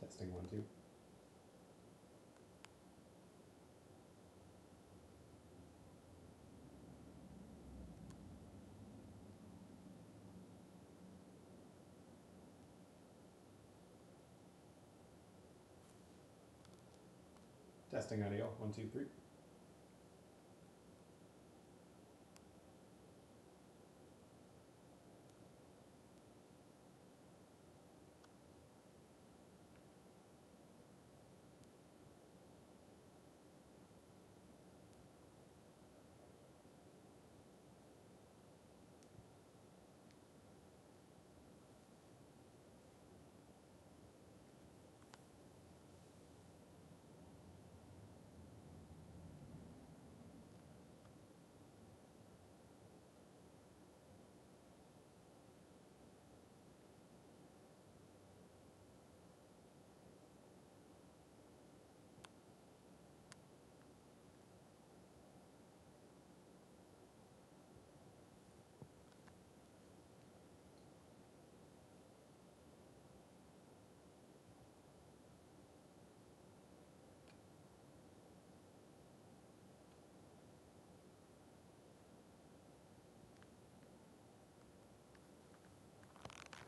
Testing 1, 2. Testing audio 1, 2, 3.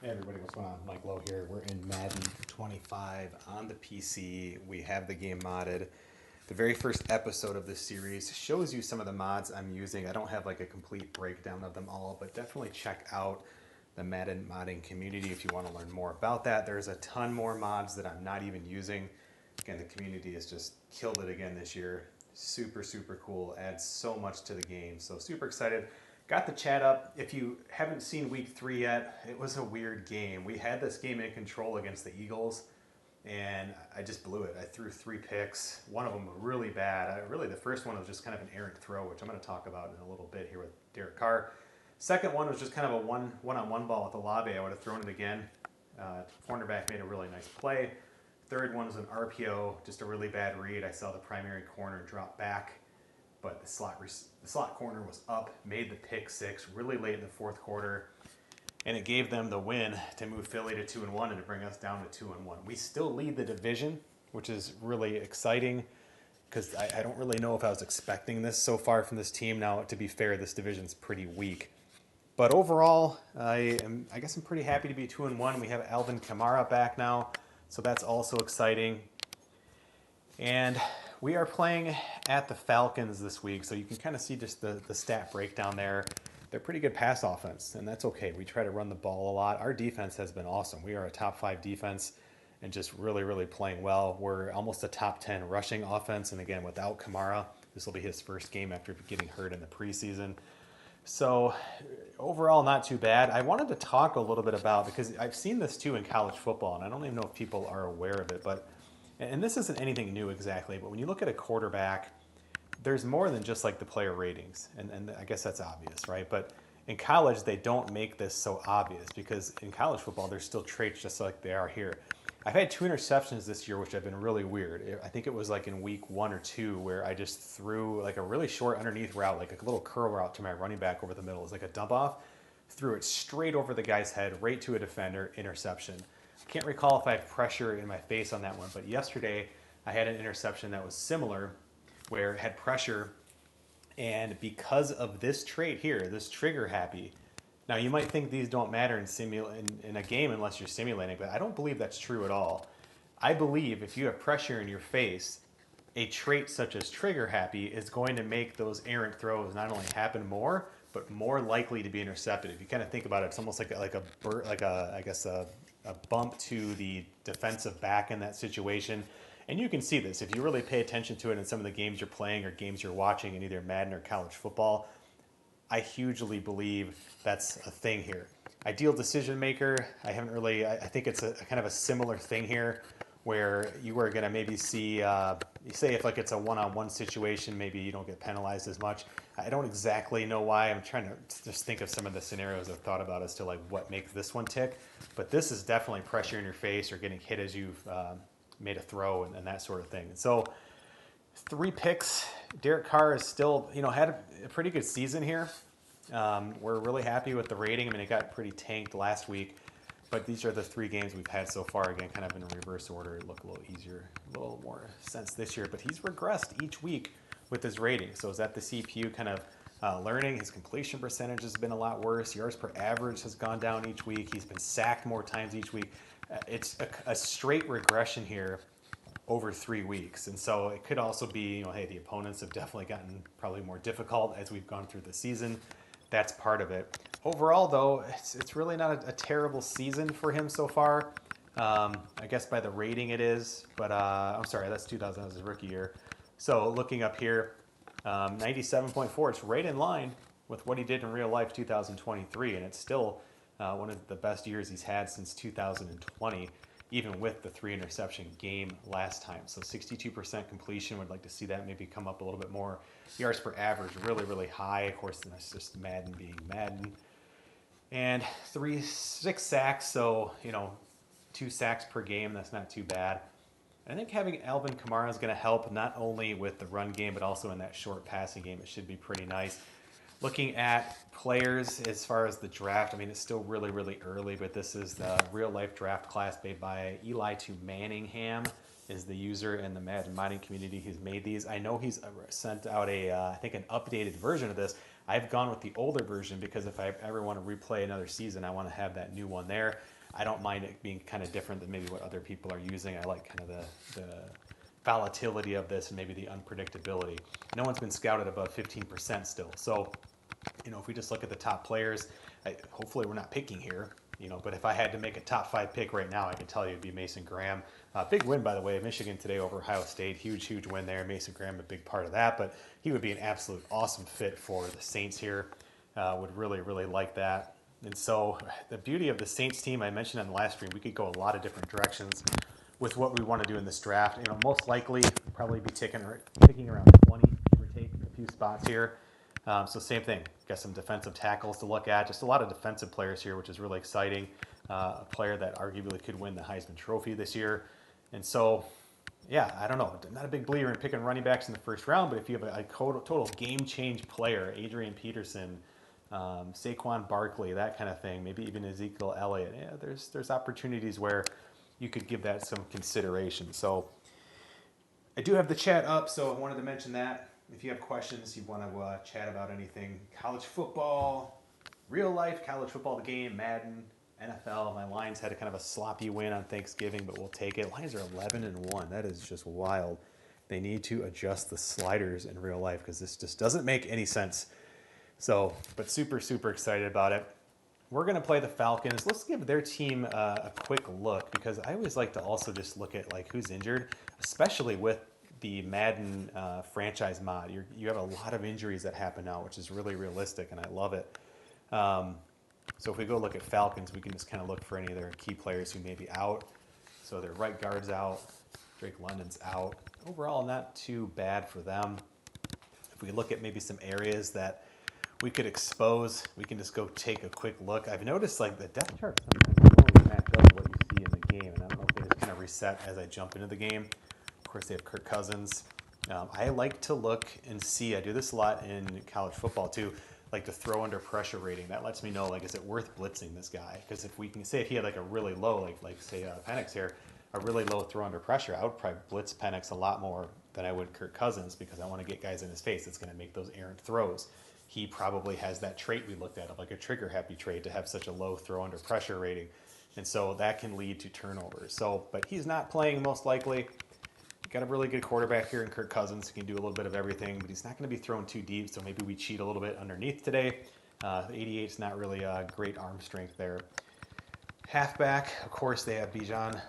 Hey everybody, what's going on? Mike Lowe here. We're in Madden 25 on the PC. We have the game modded. The very first episode of this series shows you some of the mods I'm using. I don't have like a complete breakdown of them all, but definitely check out the Madden modding community if you want to learn more about that. There's a ton more mods that I'm not even using. Again, the community has just killed it again this year. Super, super cool. Adds so much to the game. So super excited. Got the chat up. If you haven't seen week 3 yet, it was a weird game. We had this game in control against the Eagles, and I just blew it. I threw 3 picks. One of them was really bad. Really, the first one was just kind of an errant throw, which I'm going to talk about in a little bit here with Derek Carr. Second one was just kind of a one-on-one ball with Olave. I would have thrown it again. Cornerback made a really nice play. Third one was an RPO, just a really bad read. I saw the primary corner drop back, but the slot corner was up, made the pick 6 really late in the fourth quarter, and it gave them the win to move Philly to 2-1 and to bring us down to 2-1. We still lead the division, which is really exciting because I don't really know if I was expecting this so far from this team. Now, to be fair, this division's pretty weak. But overall, I guess I'm pretty happy to be 2-1. We have Alvin Kamara back now, so that's also exciting. And we are playing at the Falcons this week, so you can kind of see just the stat breakdown there. They're pretty good pass offense, and that's okay. We try to run the ball a lot. Our defense has been awesome. We are a top 5 defense and just really, really playing well. We're almost a top 10 rushing offense, and again, without Kamara, this will be his first game after getting hurt in the preseason. So overall, not too bad. I wanted to talk a little bit about, because I've seen this too in college football, and I don't even know if people are aware of it, but and this isn't anything new exactly, but when you look at a quarterback, there's more than just like the player ratings. And I guess that's obvious, right? But in college, they don't make this so obvious because in college football, there's still traits just like they are here. I've had 2 interceptions this year, which have been really weird. I think it was like in week 1 or 2 where I just threw like a really short underneath route, like a little curl route to my running back over the middle. It was like a dump off, threw it straight over the guy's head, right to a defender, interception. Can't recall if I had pressure in my face on that one, but yesterday I had an interception that was similar where it had pressure, and because of this trait here, this trigger happy. Now you might think these don't matter in a game unless you're simulating, but I don't believe that's true at all. I believe if you have pressure in your face, a trait such as trigger happy is going to make those errant throws not only happen more, but more likely to be intercepted. If you kind of think about it, it's almost like a bump to the defensive back in that situation. And you can see this if you really pay attention to it in some of the games you're playing or games you're watching in either Madden or college football. I hugely believe that's a thing here. Ideal decision maker, I think it's a kind of a similar thing here where you are going to maybe see, you say if like it's a one-on-one situation, maybe you don't get penalized as much. I don't exactly know why. I'm trying to just think of some of the scenarios I've thought about as to like what makes this one tick. But this is definitely pressure in your face or getting hit as you've made a throw and that sort of thing. So 3 picks. Derek Carr is still, had a pretty good season here. We're really happy with the rating. I mean, it got pretty tanked last week. But these are the 3 games we've had so far. Again, kind of in reverse order. It look a little easier, a little more sense this year. But he's regressed each week with his rating. So is that the CPU kind of learning? His completion percentage has been a lot worse. Yards per average has gone down each week. He's been sacked more times each week. It's a straight regression here over 3 weeks. And so it could also be, hey, the opponents have definitely gotten probably more difficult as we've gone through the season. That's part of it. Overall, though, it's really not a terrible season for him so far. I guess by the rating it is, but I'm sorry, that's 2000, that was his rookie year. So looking up here, 97.4, it's right in line with what he did in real life 2023, and it's still one of the best years he's had since 2020, even with the 3 interception game last time. So 62% completion, would like to see that maybe come up a little bit more. Yards per average, really, really high. Of course, that's just Madden being Madden. And 6 sacks, so, 2 sacks per game, that's not too bad. I think having Alvin Kamara is going to help not only with the run game, but also in that short passing game. It should be pretty nice. Looking at players as far as the draft, it's still really, really early, but this is the real-life draft class made by Eli to Manningham, is the user in the Madden mining community who's made these. I know he's sent out I think an updated version of this. I've gone with the older version because if I ever want to replay another season, I want to have that new one there. I don't mind it being kind of different than maybe what other people are using. I like kind of the volatility of this and maybe the unpredictability. No one's been scouted above 15% still. So, if we just look at the top players, hopefully we're not picking here, but if I had to make a top 5 pick right now, I can tell you it'd be Mason Graham. Big win, by the way, Michigan today over Ohio State. Huge, huge win there. Mason Graham, a big part of that, but he would be an absolute awesome fit for the Saints here. Would really, really like that. And so the beauty of the Saints team, I mentioned on the last stream, we could go a lot of different directions with what we want to do in this draft. Most likely probably be picking around 20, give or take a few spots here. So same thing, got some defensive tackles to look at. Just a lot of defensive players here, which is really exciting. A player that arguably could win the Heisman Trophy this year. And so, yeah, I don't know. Not a big believer in picking running backs in the first round, but if you have a total game-change player, Adrian Peterson, Saquon Barkley, that kind of thing, maybe even Ezekiel Elliott, there's opportunities where you could give that some consideration. So I do have the chat up, so I wanted to mention that. If you have questions, you want to chat about anything, college football, real life college football, the game, Madden, NFL. My Lions had a kind of a sloppy win on Thanksgiving, but we'll take it. Lions are 11-1. That is just wild. They need to adjust the sliders in real life because this just doesn't make any sense. So, but super, super excited about it. We're going to play the Falcons. Let's give their team a quick look because I always like to also just look at who's injured, especially with the Madden franchise mod. You have a lot of injuries that happen now, which is really realistic, and I love it. So if we go look at Falcons, we can just kind of look for any of their key players who may be out. So their right guard's out. Drake London's out. Overall, not too bad for them. If we look at maybe some areas that we could expose, we can just go take a quick look. I've noticed the depth chart sometimes doesn't always match up with what you see in the game, and I don't know if they just kind of reset as I jump into the game. Of course, they have Kirk Cousins. I like to look and see, I do this a lot in college football too, like the throw under pressure rating. That lets me know, is it worth blitzing this guy? Because if we can say if he had a really low, say Penix here, a really low throw under pressure, I would probably blitz Penix a lot more than I would Kirk Cousins because I want to get guys in his face that's going to make those errant throws. He probably has that trait we looked at of a trigger happy trait to have such a low throw under pressure rating. And so that can lead to turnovers. So, but he's not playing most likely. Got a really good quarterback here in Kirk Cousins. He can do a little bit of everything, but he's not going to be thrown too deep, so maybe we cheat a little bit underneath today. 88's not really a great arm strength there. Halfback, of course, they have Bijan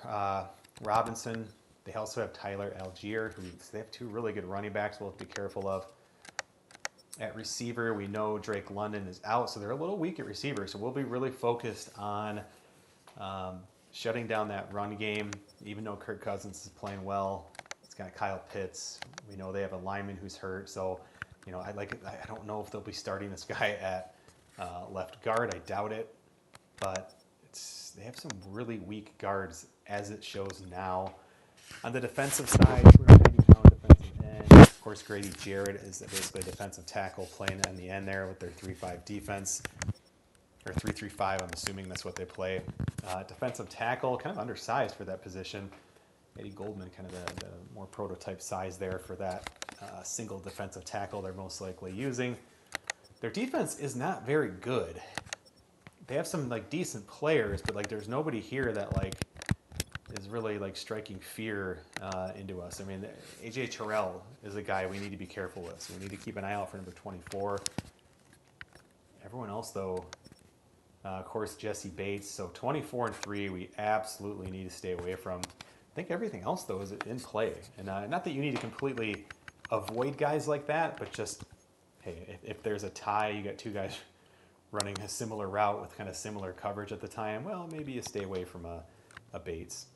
Robinson. They also have Tyler Algier, who they have 2 really good running backs we'll have to be careful of. At receiver, we know Drake London is out, so they're a little weak at receiver, so we'll be really focused on shutting down that run game, even though Kirk Cousins is playing well. It's got Kyle Pitts. We know they have a lineman who's hurt. So, I don't know if they'll be starting this guy at left guard. I doubt it. But they have some really weak guards as it shows now. On the defensive side, 290-pound defensive end. Of course, Grady Jarrett is basically a defensive tackle playing on the end there with their 3-5 defense. Or 3-3-5, I'm assuming that's what they play. Defensive tackle, kind of undersized for that position. Eddie Goldman, kind of the more prototype size there for that single defensive tackle they're most likely using. Their defense is not very good. They have some like decent players, but like there's nobody here that like is really like striking fear into us. I mean, AJ Terrell is a guy we need to be careful with. So we need to keep an eye out for number 24. Everyone else though, of course, Jesse Bates. So 24 and 3, we absolutely need to stay away from. I think everything else though is in play, and not that you need to completely avoid guys like that, but just hey, if there's a tie, you got two guys running a similar route with kind of similar coverage at the time. Well, maybe you stay away from a Bates.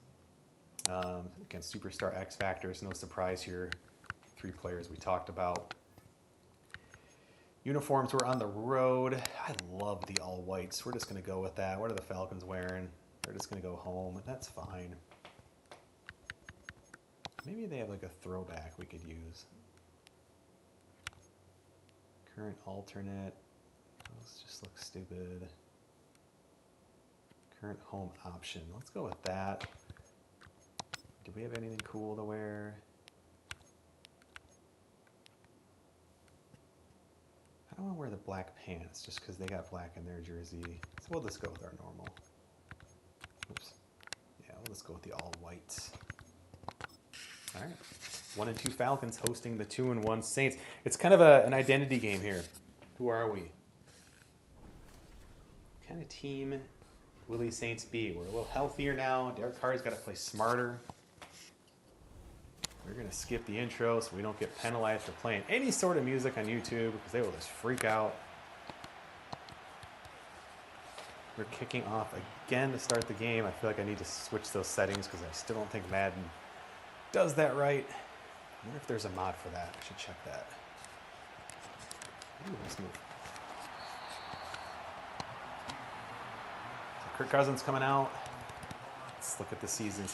Again, superstar X factors, no surprise here. 3 players we talked about. Uniforms were on the road. I love the all whites. We're just going to go with that. What are the Falcons wearing? They're just going to go home. That's fine. Maybe they have like a throwback we could use. Current alternate. Those just look stupid. Current home option. Let's go with that. Do we have anything cool to wear? I don't want to wear the black pants just because they got black in their jersey. So we'll just go with our normal. Oops. Yeah, we'll just go with the all white. All right. 1 and 2 Falcons hosting the 2 and 1 Saints. It's kind of an identity game here. Who are we? What kind of team will these Saints be? We're a little healthier now. Derek Carr's got to play smarter. We're going to skip the intro so we don't get penalized for playing any sort of music on YouTube because they will just freak out. We're kicking off again to start the game. I feel like I need to switch those settings because I still don't think Madden does that right. I wonder if there's a mod for that. I should check that. Ooh, let's move. So Kirk Cousins coming out. Let's look at the season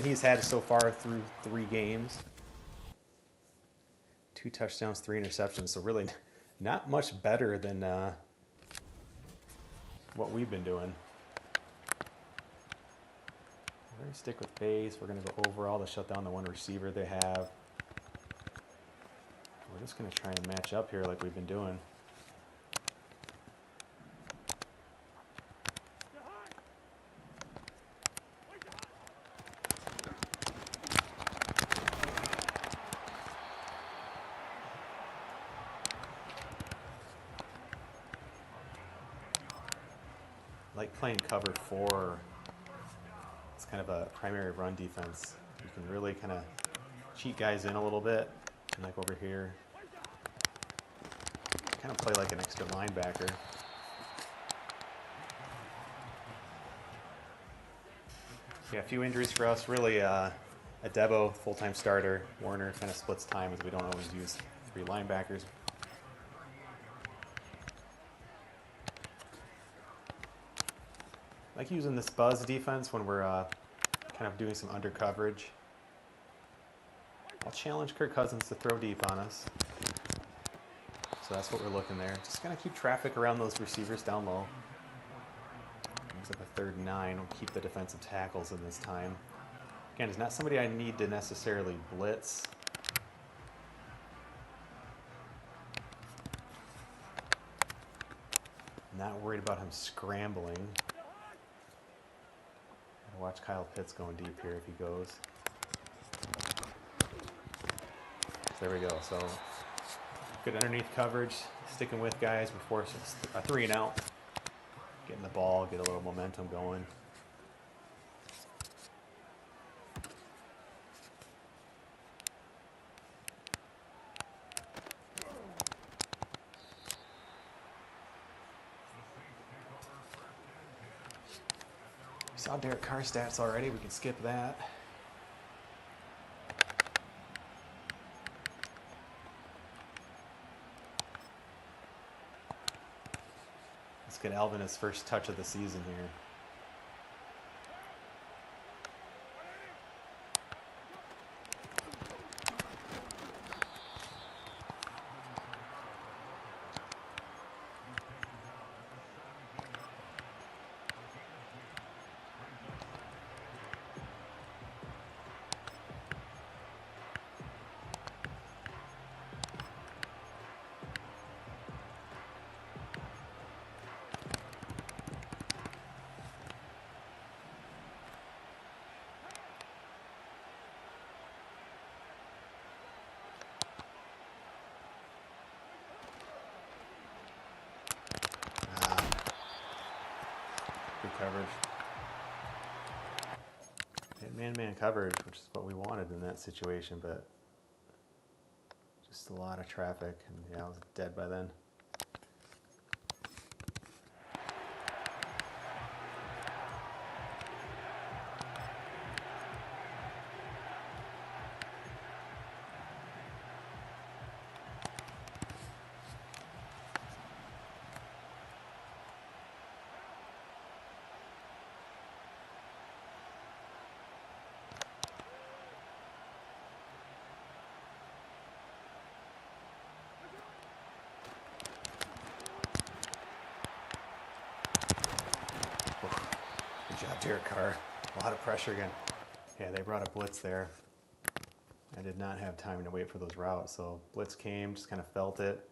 he's had so far through 3 games. 2 touchdowns, 3 interceptions. So really not much better than what we've been doing. We're going to stick with base. We're going to go overall to shut down the 1 receiver they have. We're just going to try and match up here like we've been doing. Like playing cover 4. It's kind of a primary run defense. You can really kind of cheat guys in a little bit. And like over here, kind of play like an extra linebacker. Yeah, a few injuries for us. Really, Adebo, full-time starter. Warner kind of splits time as we don't always use 3 linebackers. I like using this buzz defense when we're kind of doing some under coverage. I'll challenge Kirk Cousins to throw deep on us. So that's what we're looking there. Just gonna keep traffic around those receivers down low. Brings up a 3rd and 9. We'll keep the defensive tackles in this time. Again, it's not somebody I need to necessarily blitz. Not worried about him scrambling. Watch Kyle Pitts going deep here if he goes. There we go. So good underneath coverage, sticking with guys before a 3 and out. Getting the ball, get a little momentum going. Saw Derek Carr stats already. We can skip that. Let's get Alvin his first touch of the season here. coverage. Man-man coverage, which is what we wanted in that situation, but just a lot of traffic, and yeah, I was dead by then. Good job, Derek Carr. A lot of pressure again. Yeah, they brought a blitz there. I did not have time to wait for those routes, so blitz came, just kind of felt it.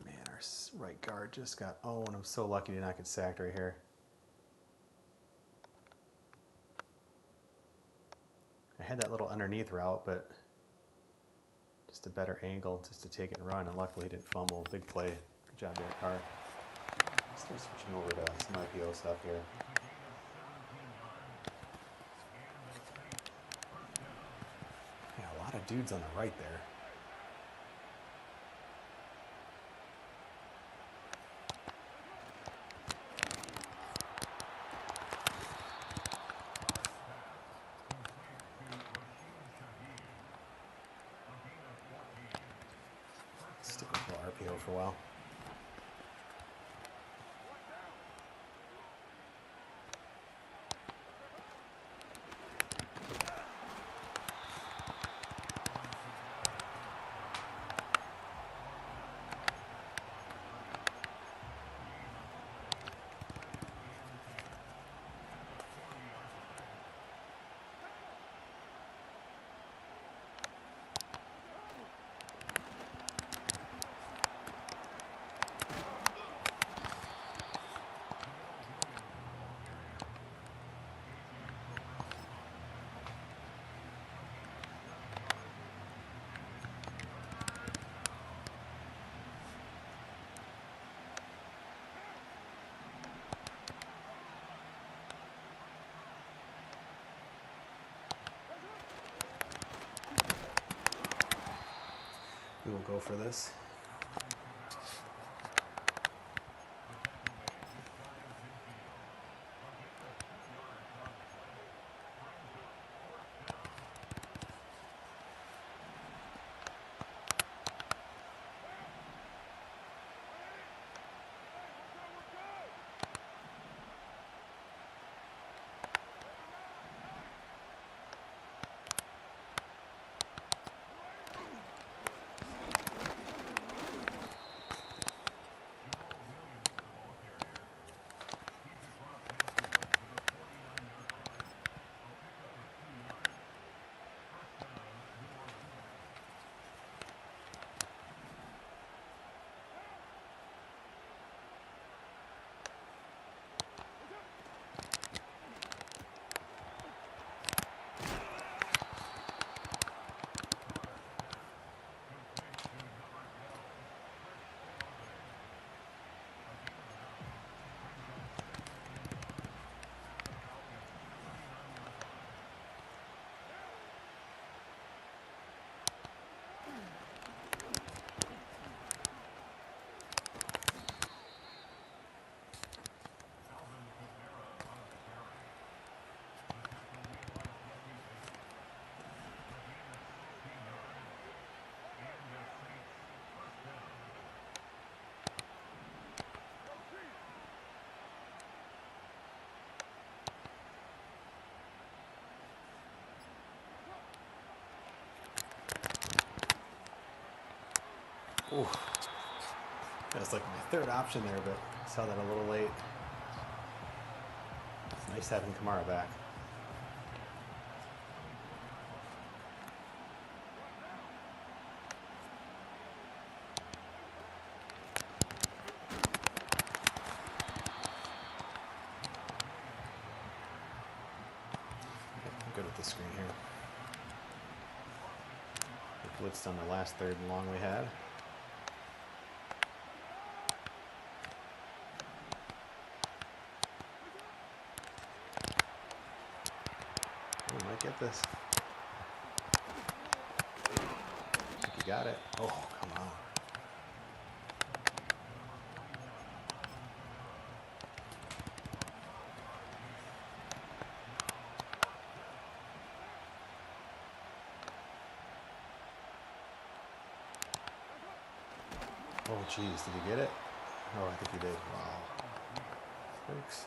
Man, our right guard just got owned. I'm so lucky to not get sacked right here. I had that little underneath route, but just a better angle just to take it and run, and luckily he didn't fumble. Big play. Good job, Derek Carr. Start switching over to some IPO stuff here. Yeah, a lot of dudes on the right there. Stick with the RPO for a while. We will go for this. Ooh. That was like my third option there, but saw that a little late. It's nice having Kamara back. I'm good at the screen here. We blitzed on the last third and long we had. Get this. I think you got it. Oh, come on. Oh, jeez. Did you get it? Oh, I think you did. Wow. Thanks.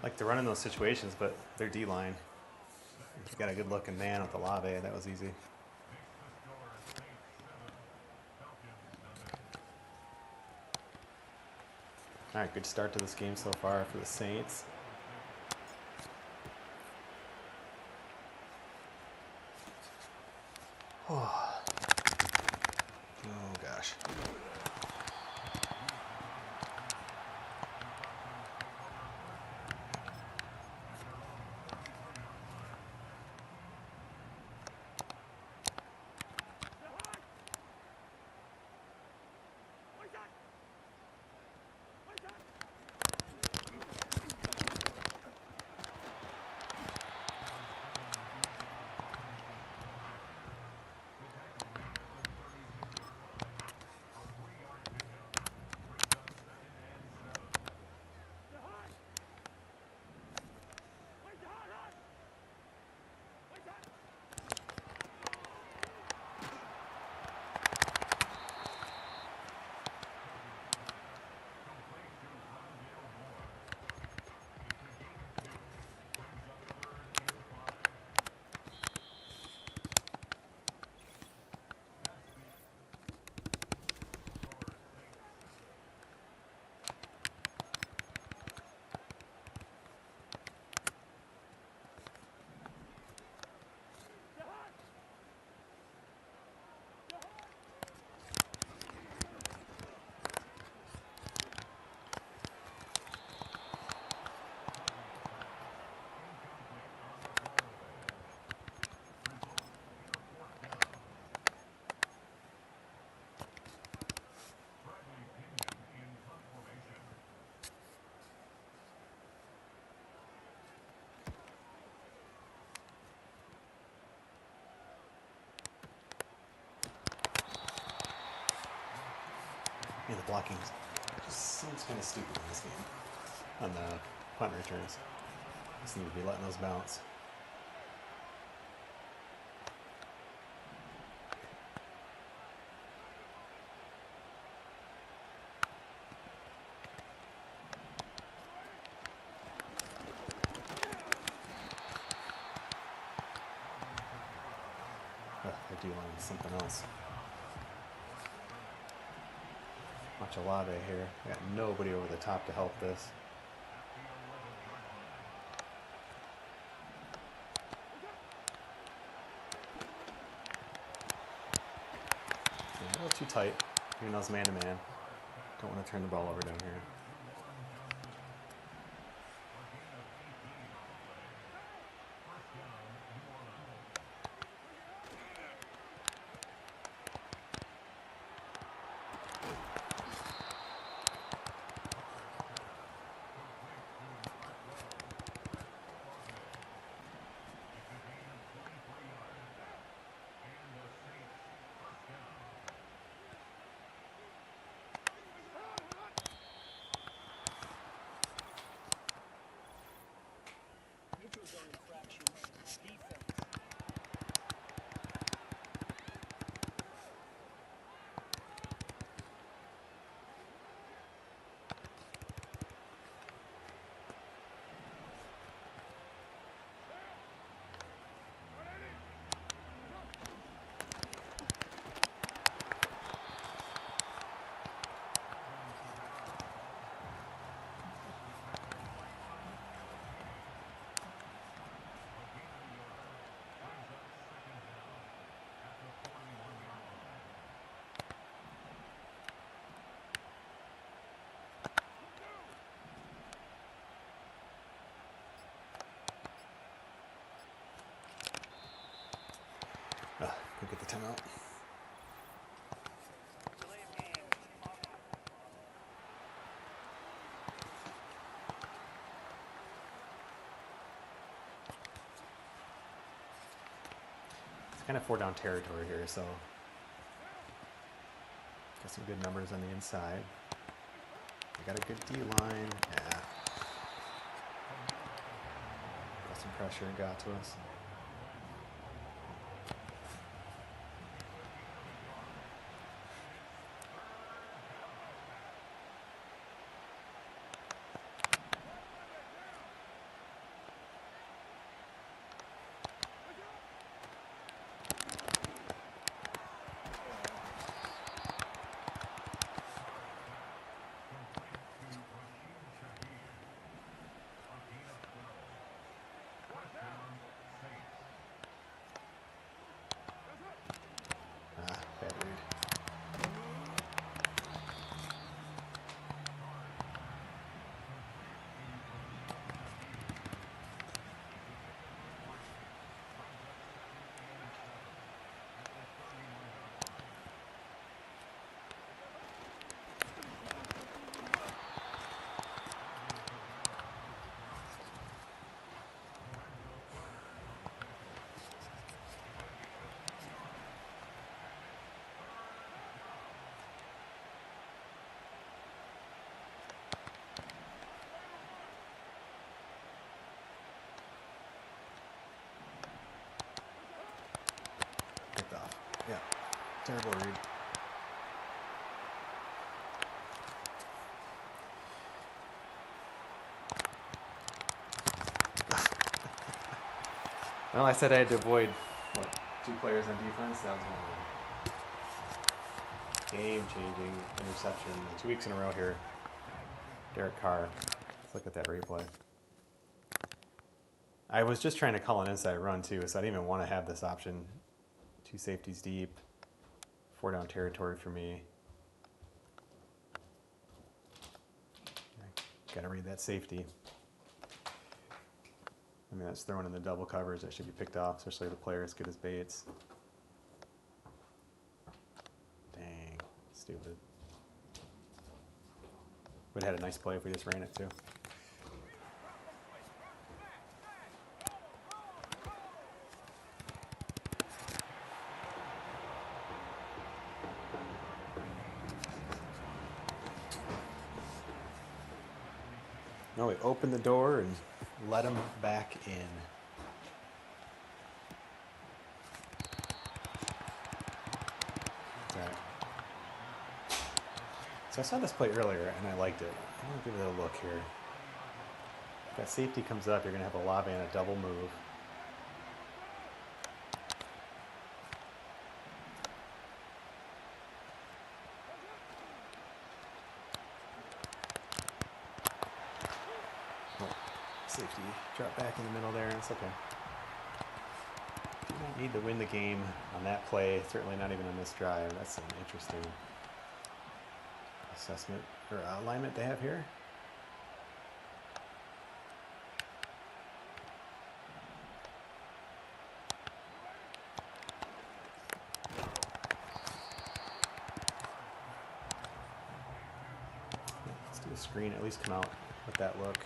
Like to run in those situations, but they're D-line. You got a good-looking man with the Lave. That was easy. All right, good start to this game so far for the Saints. Oh, gosh. Yeah, the blocking just seems kind of stupid in this game on the punt returns. Just need to be letting those bounce. I do want something else. Watch Olave here. I got nobody over the top to help this. Yeah, a little too tight. Even though it's man-to-man. Don't want to turn the ball over down here. kind of 4-down territory here, so got some good numbers on the inside. We got a good D line. Yeah. Got some pressure and got to us. Bad read. Picked off. Yeah. Terrible read. Well, I said I had to avoid, what, 2 players on defense? That was one of them. Game-changing interception. 2 weeks in a row here. Derek Carr. Let's look at that replay. I was just trying to call an inside run, too, so I didn't even want to have this option. 2 safeties deep. 4-down territory for me. Got to read that safety. I mean, that's thrown in the double covers. That should be picked off, especially the player as good as Bates. Dang, stupid. Would have had a nice play if we just ran it, too. No, we opened the door and let him back in. Right. So I saw this play earlier and I liked it. I'm going to give it a look here. If that safety comes up, you're going to have a lob and a double move. Safety drop back in the middle there, and it's okay. You don't need to win the game on that play, certainly not even on this drive. That's an interesting assessment or alignment they have here. Let's do a screen, at least come out with that look.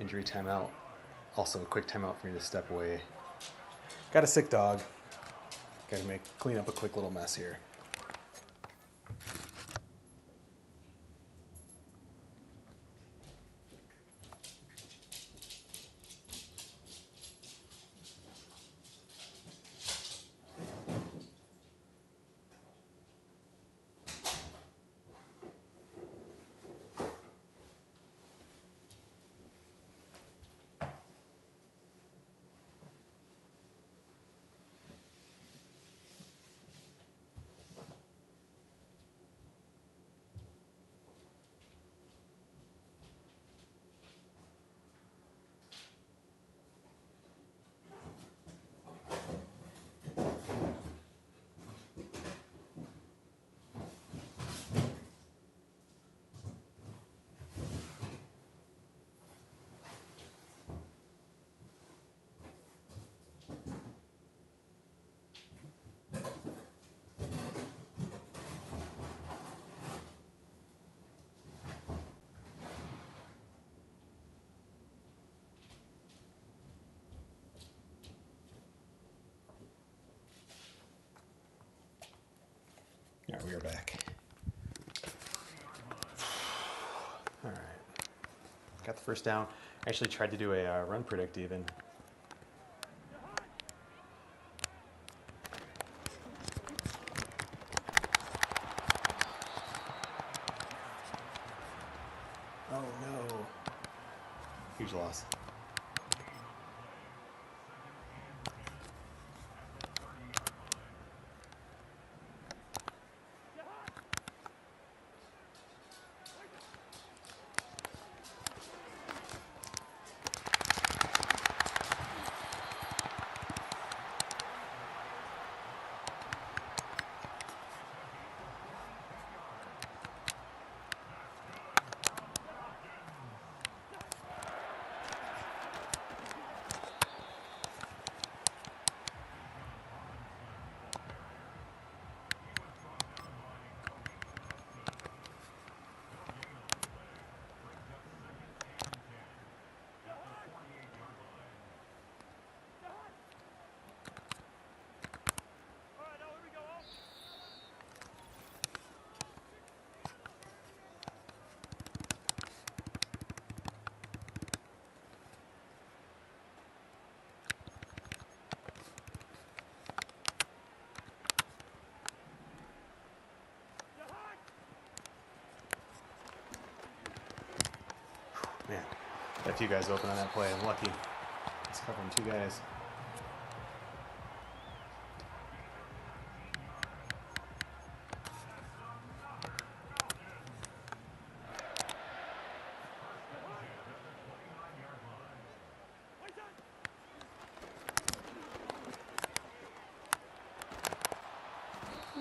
injury timeout. Also a quick timeout for me to step away. Got a sick dog. Got to clean up a quick little mess here. Yeah, we are back. All right. Got the first down. Actually tried to do a run predict even. Oh no. Huge loss. Man, got two guys open on that play. I'm lucky. It's covering two guys.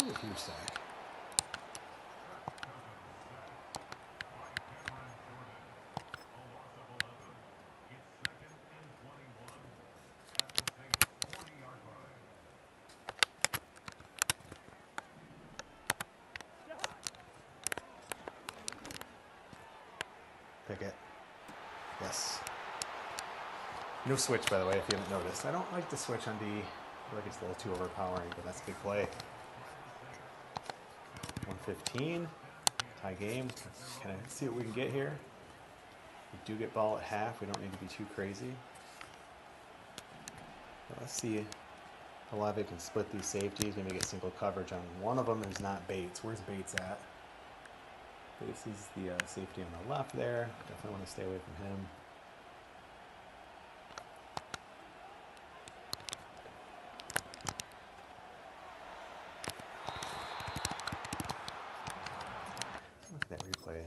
Ooh, huge sack. Pick it. Yes. No switch, by the way, if you haven't noticed. I don't like the switch on D. I feel like it's a little too overpowering, but that's a big play. 115. Tie game. Let's kind of see what we can get here. We do get ball at half. We don't need to be too crazy. But let's see. Olave can split these safeties. Maybe get single coverage on one of them. Is not Bates. Where's Bates at? Bates is the safety on the left there. Definitely want to stay away from him. Look at that replay.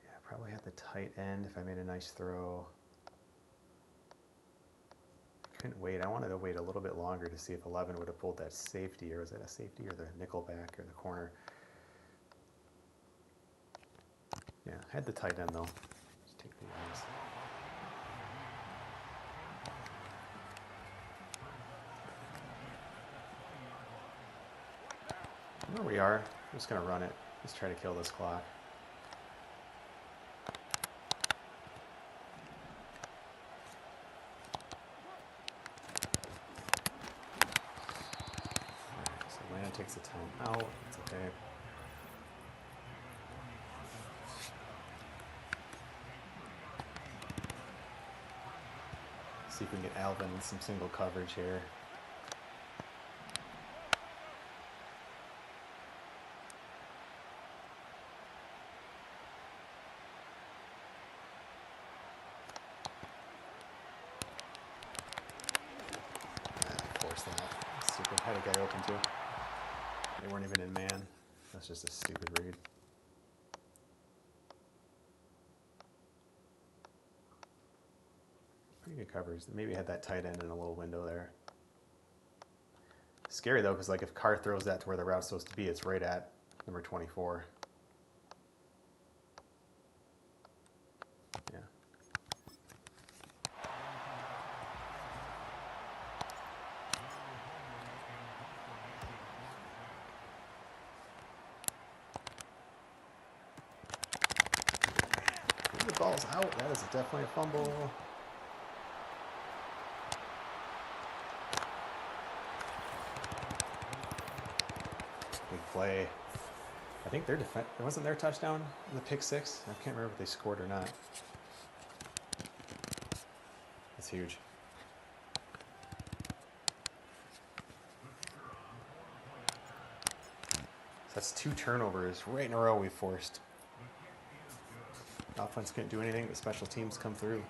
Yeah, probably had the tight end if I made a nice throw. Couldn't wait. I wanted to wait a little bit longer to see if 11 would have pulled that safety, or was that a safety or the nickel back or the corner? Yeah, had the tight end though. Just take the eyes. Where we are, I'm just gonna run it. Let's try to kill this clock. takes a time out. It's okay. See if we can get Alvin in some single coverage here. Force that. Stupid. Had a guy open too. They weren't even in man. That's just a stupid read. Pretty good coverage. Maybe had that tight end in a little window there. Scary though, because like if Carr throws that to where the route's supposed to be, it's right at number 24. Yeah. The ball's out. That is definitely a fumble. Big play. I think their defense, it wasn't their touchdown in the pick six. I can't remember if they scored or not. That's huge. So that's 2 turnovers right in a row we forced. Offense couldn't do anything, but special teams come through.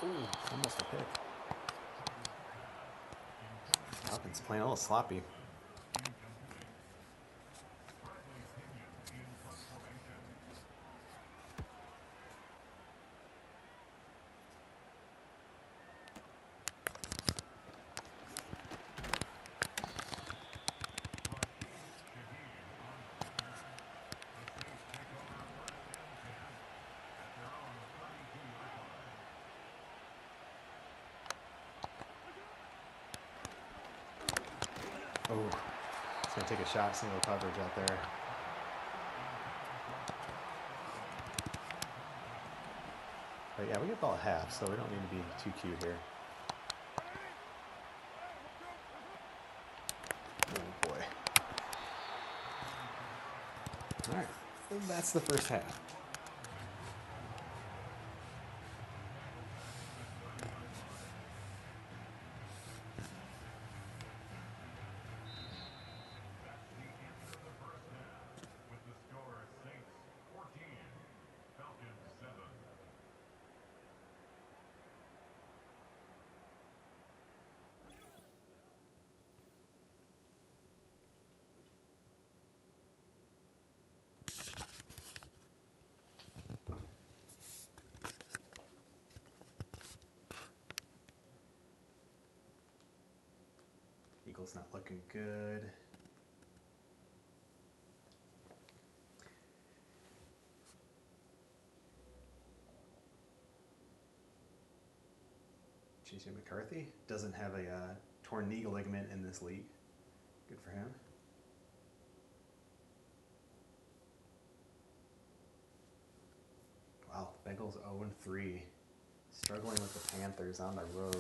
Ooh, almost a pick. Falcons playing a little sloppy. Oh, it's going to take a shot, single coverage out there. But yeah, we get ball at half, so we don't need to be too cute here. Oh boy. All right, that's the first half. Eagles not looking good. JJ McCarthy doesn't have a torn knee ligament in this league. Good for him. Wow, Bengals 0-3. Struggling with the Panthers on the road.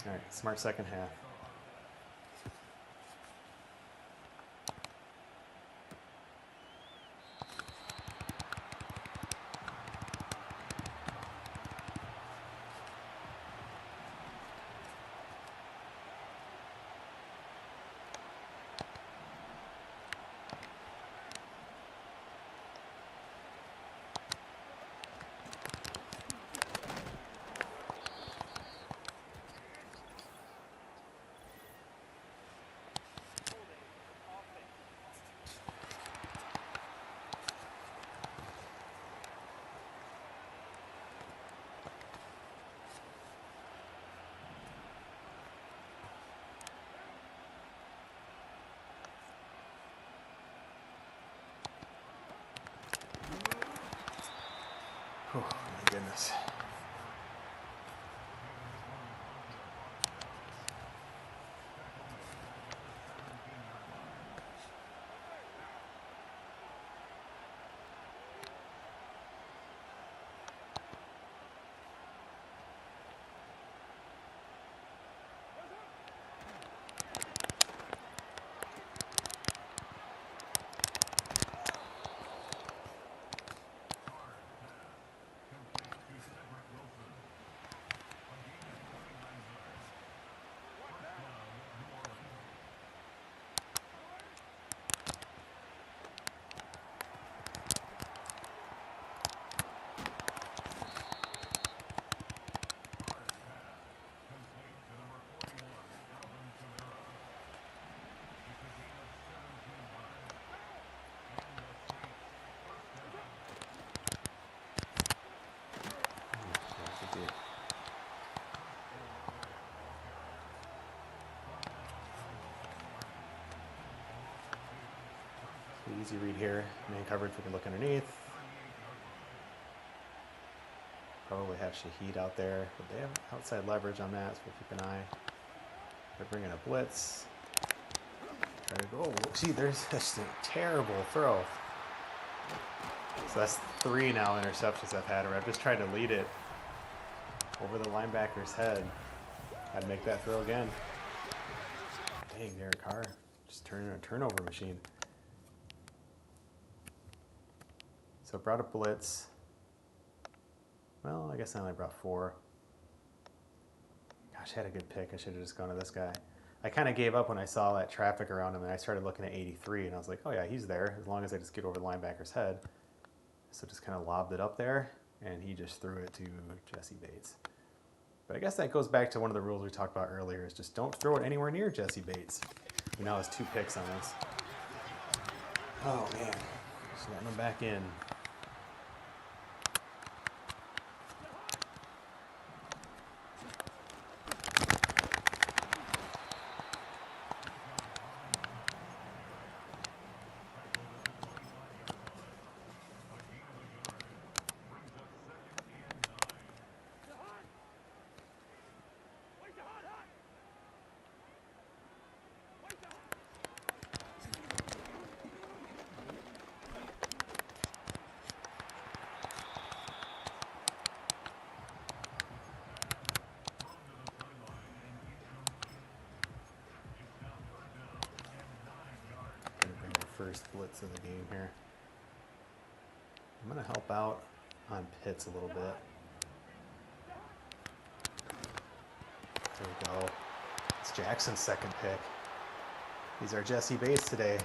All right, smart second half. Oh, my goodness. Easy read here. Man coverage, we can look underneath. Probably have Shaheed out there, but they have outside leverage on that, so we'll keep an eye. They're bringing a blitz. Try to go. Oh, see, there's just a terrible throw. So that's 3 now interceptions I've had, where I've just tried to lead it over the linebacker's head. I'd make that throw again. Dang, Derek Carr just turning a turnover machine. So brought a blitz. Well, I guess I only brought 4. Gosh, I had a good pick. I should have just gone to this guy. I kind of gave up when I saw that traffic around him, and I started looking at 83, and I was like, oh yeah, he's there, as long as I just get over the linebacker's head. So just kind of lobbed it up there, and he just threw it to Jesse Bates. But I guess that goes back to one of the rules we talked about earlier, is just don't throw it anywhere near Jesse Bates. He now has 2 picks on this. Oh man, just letting him back in. First blitz of the game here. I'm going to help out on Pitts a little bit. There we go. It's Jackson's second pick. These are Jesse Bates today.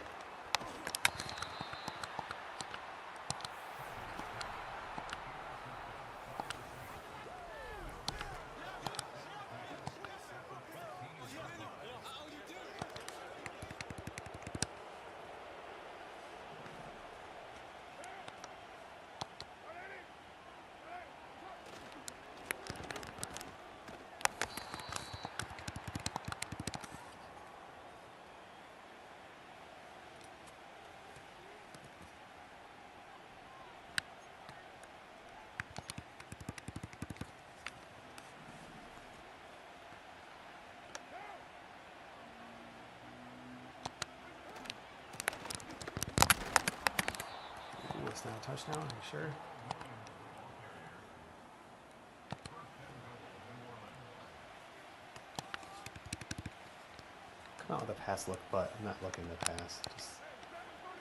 It's not a touchdown, are you sure? the pass look, but I'm not looking to pass. Just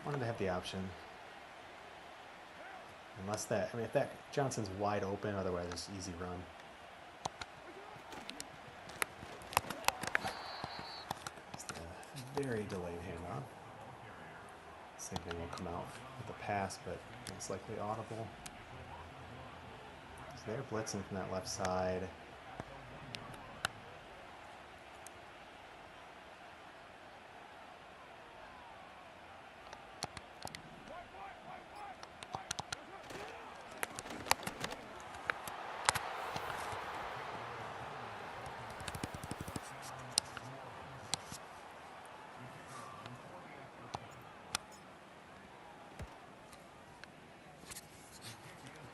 wanted to have the option. Unless that, I mean, if that Johnson's wide open, otherwise it's easy run. It's a very delayed handoff. Same thing will come out with the pass, but most likely audible. So they're blitzing from that left side.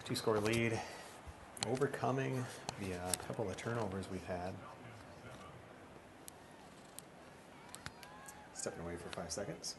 Two-score lead, overcoming the couple of turnovers we've had. Stepping away for 5 seconds.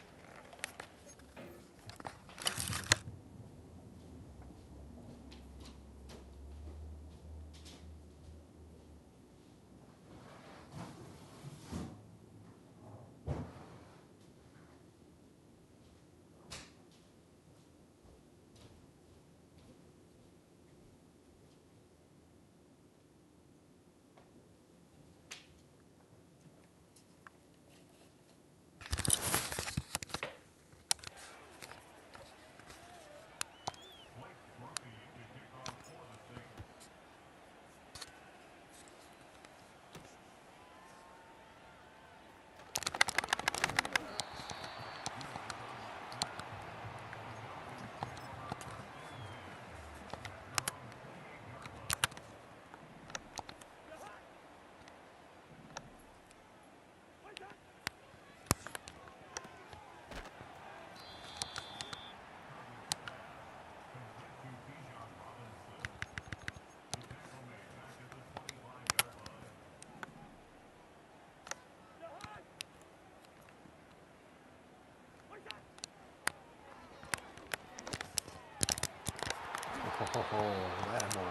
Oh, Lattimore.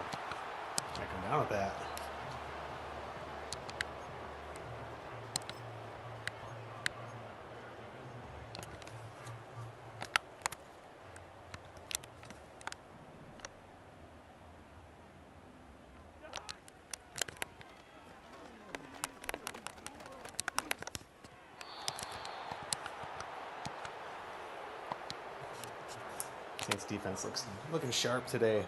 I come down with that. Saints defense looking sharp today.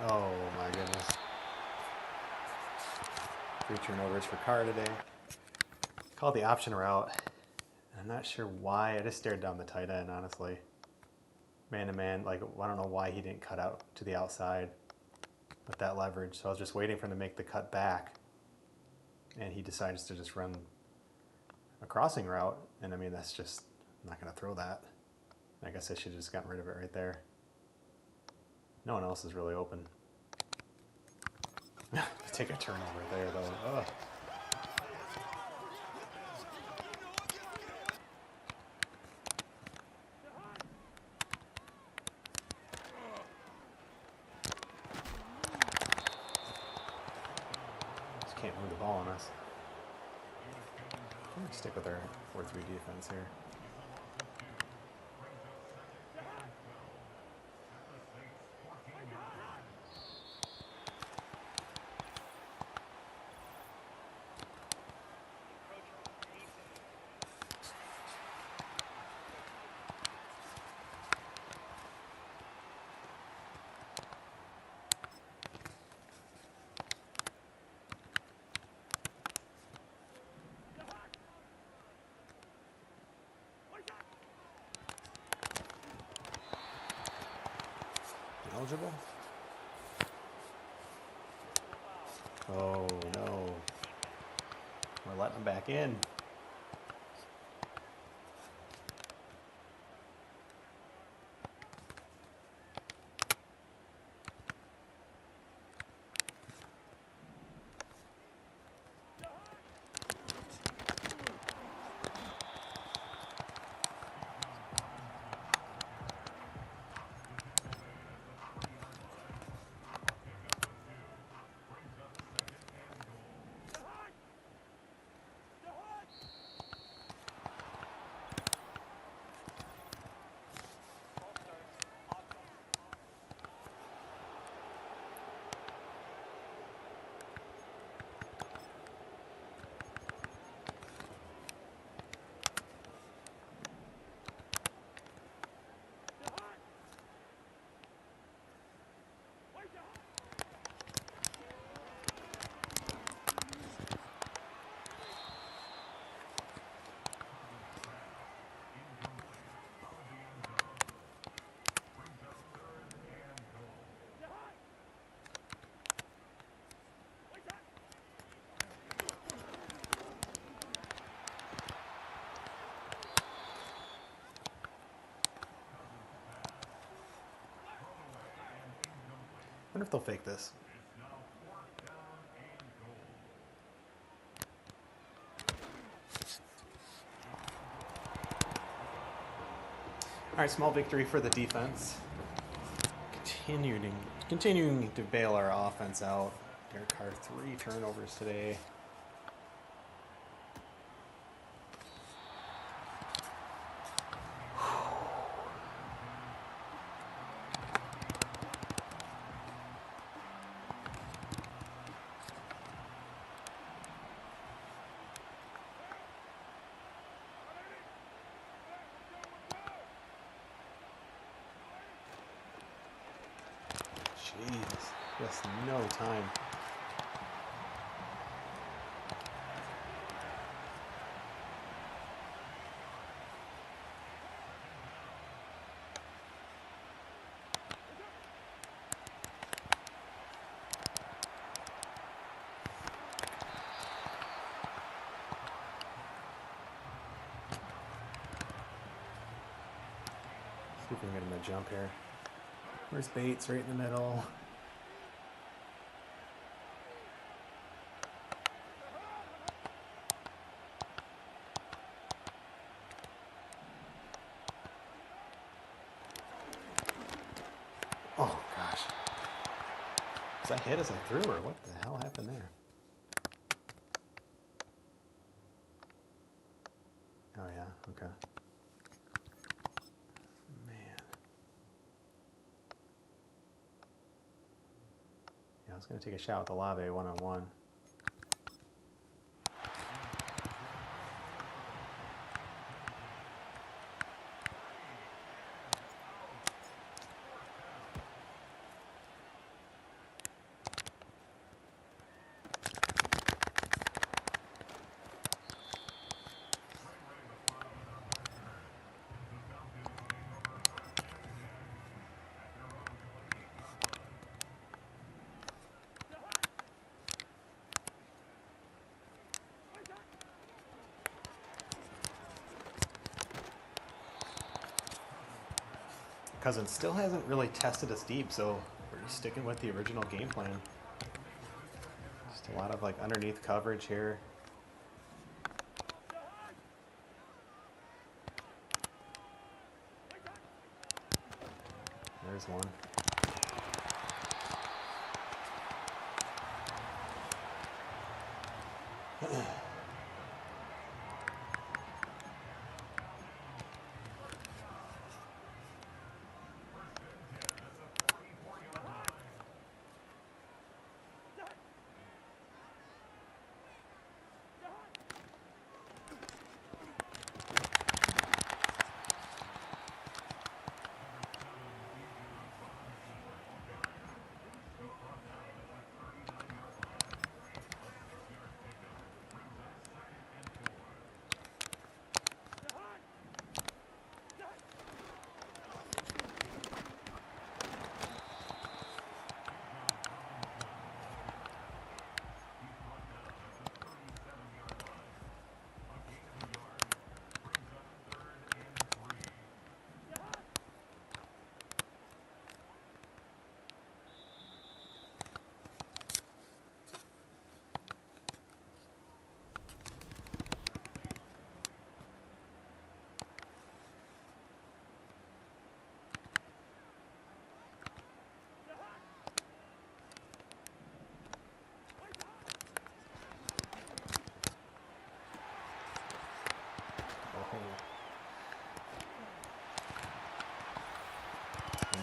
Oh my goodness. 3 turnovers for Carr today. Called the option route. I'm not sure why. I just stared down the tight end, honestly. Man to man, like, I don't know why he didn't cut out to the outside with that leverage. So I was just waiting for him to make the cut back. And he decides to just run a crossing route. And I mean, that's just, I'm not going to throw that. I guess I should have just gotten rid of it right there. No one else is really open. Take a turnover there, though. Ugh. pass. I'm going to stick with our 4-3 defense here. Eligible? Oh no. We're letting them back in. I wonder if they'll fake this. All right, small victory for the defense. Continuing to bail our offense out. Derek Carr, 3 turnovers today. Jeez, just no time. See if we can get him to jump here. Where's Bates? Right in the middle. Oh gosh. Was I hit as I threw, or what the hell happened there? Oh yeah, okay. I was going to take a shot with Olave one-on-one. Cousins still hasn't really tested us deep, so we're just sticking with the original game plan. Just a lot of like underneath coverage here. There's one. In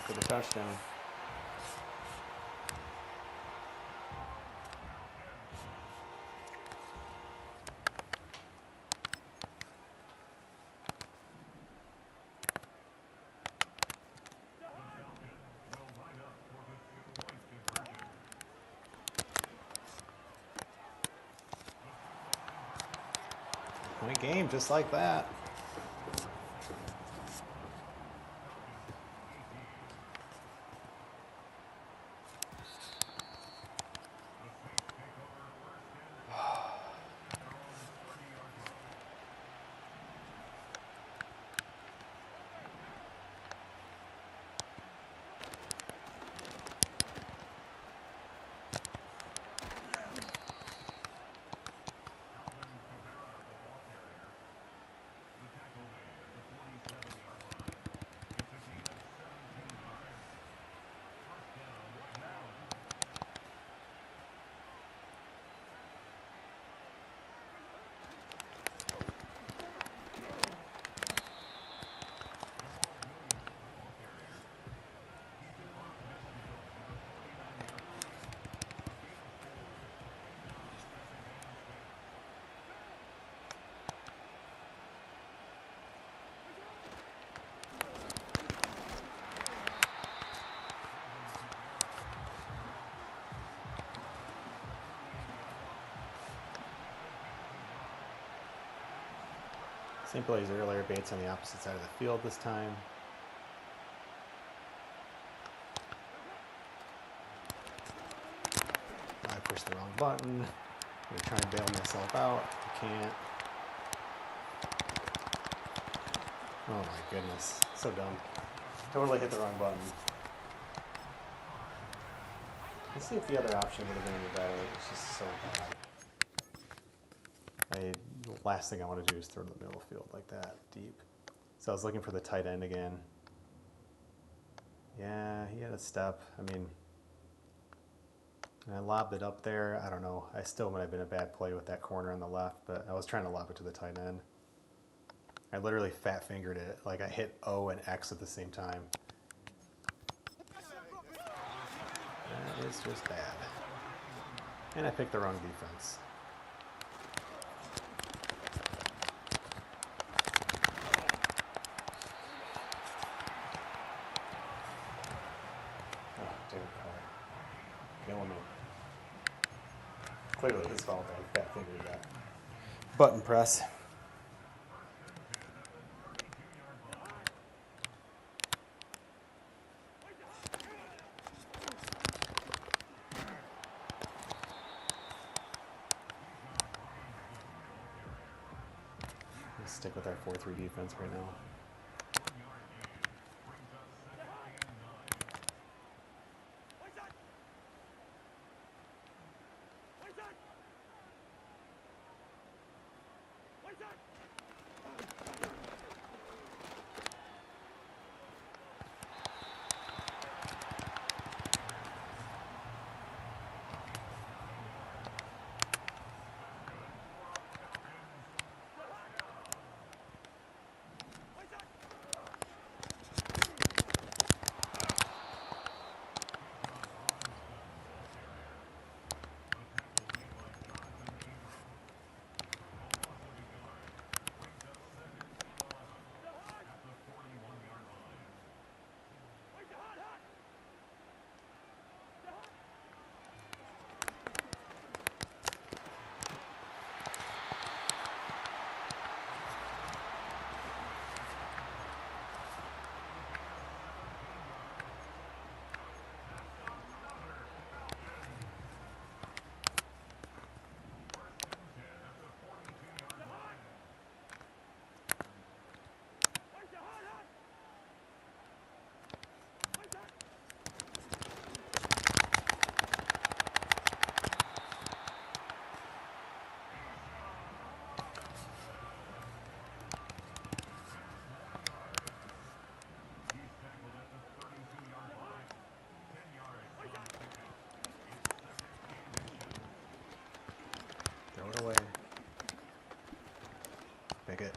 for the touchdown. Point game, just like that. Same play as earlier, Bates on the opposite side of the field this time. I pushed the wrong button. I'm going to try and bail myself out. I can't. Oh my goodness. So dumb. Totally hit the wrong button. Let's see if the other option would have been any better. It's just so bad. The last thing I want to do is throw to the middle of the field like that, deep. So I was looking for the tight end again. Yeah, he had a step. I mean, I lobbed it up there. I don't know. I still might have been a bad play with that corner on the left, but I was trying to lob it to the tight end. I literally fat fingered it. Like I hit O and X at the same time. That is just bad. And I picked the wrong defense. Killing me. Clearly his fault. I fat fingered that button press. Let's stick with our 4-3 defense right now. like it.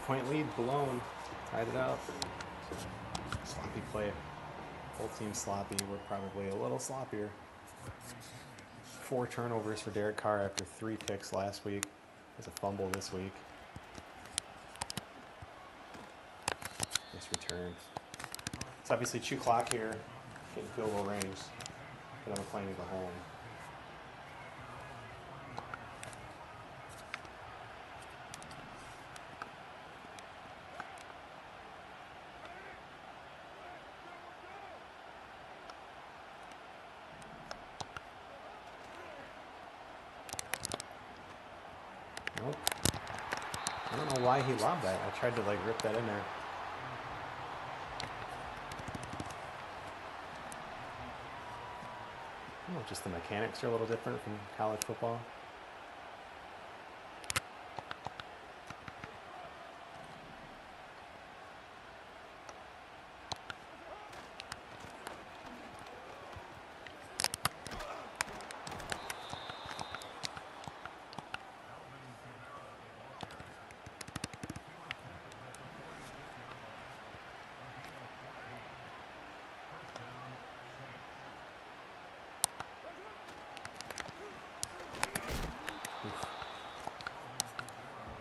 Point lead blown. Tied it up. Sloppy play. Whole team sloppy. We're probably a little sloppier. 4 turnovers for Derek Carr after 3 picks last week. There's a fumble this week. Nice return. It's obviously chew clock here. Getting field goal range. But I'm playing to go home. Nope. I don't know why he lobbed that. I tried to like rip that in there. Oh, just the mechanics are a little different from college football.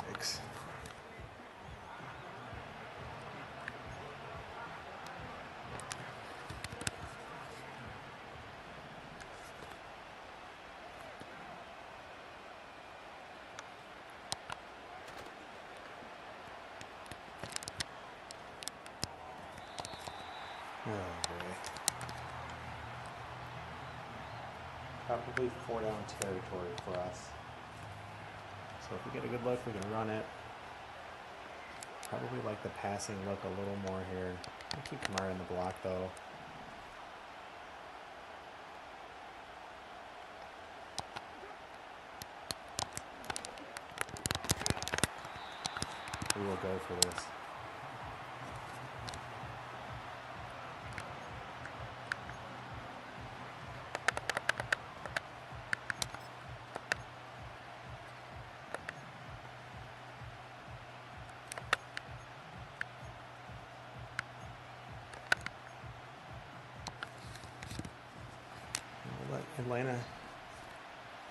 Yikes. Oh boy. Probably 4 down territory for us. So if we get a good look, we can run it. Probably like the passing look a little more here. I'll keep Kamara in the block though. We will go for this. We'll let Atlanta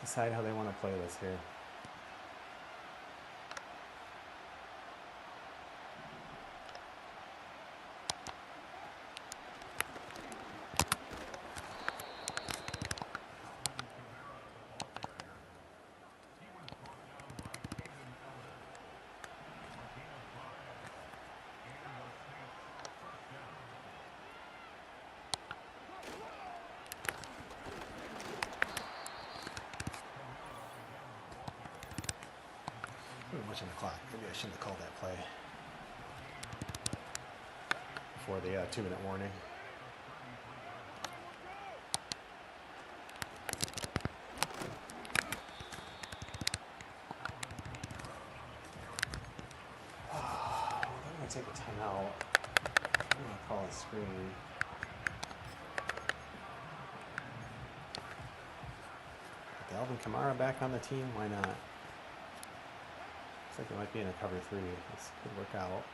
decide how they want to play this here. Watching the clock. Maybe I shouldn't have called that play before the 2-minute warning. take a timeout. I'm going to call a screen. Alvin Kamara back on the team? Why not? Looks like it might be in a cover 3. This could work out.